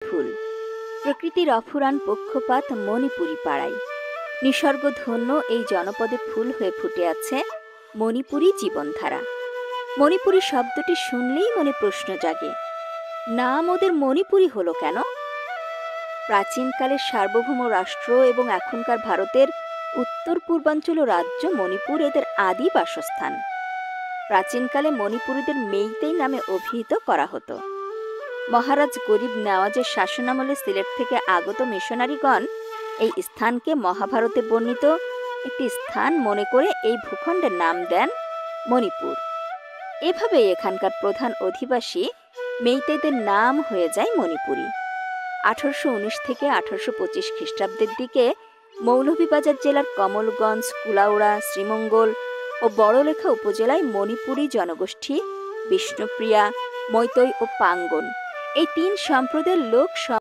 ফুল, প্রকৃতির অফুরান পক্ষপাত মণিপুরি পাড়ায়। নিসর্গধন্য এই জনপদে ফুল হয়ে ফুটে আছে মণিপুরি জীবনধারা। মণিপুরি শব্দটি শুনলেই মনে প্রশ্ন জাগে, নাম ওদের মণিপুরি হলো কেন? প্রাচীনকালের সার্বভৌম রাষ্ট্র এবং এখনকার ভারতের উত্তর পূর্বাঞ্চল রাজ্য মণিপুর এদের আদি বাসস্থান। প্রাচীনকালে মণিপুরীদের মেইতেই নামে অভিহিত করা হতো। মহারাজ গরিব নেওয়াজের শাসনামলে সিলেট থেকে আগত মিশনারিগণ এই স্থানকে মহাভারতে বর্ণিত একটি স্থান মনে করে এই ভূখণ্ডের নাম দেন মণিপুর। এভাবেই এখানকার প্রধান অধিবাসী মেইতেদের নাম হয়ে যায় মণিপুরী। 1819 থেকে 1825 খ্রিস্টাব্দের দিকে মৌলভীবাজার জেলার কমলগঞ্জ, কুলাউড়া, শ্রীমঙ্গল ও বড়লেখা উপজেলায় মণিপুরী জনগোষ্ঠী বিষ্ণুপ্রিয়া, মৈতৈ ও পাঙ্গন এই 3 সম্প্রদায়ের লোক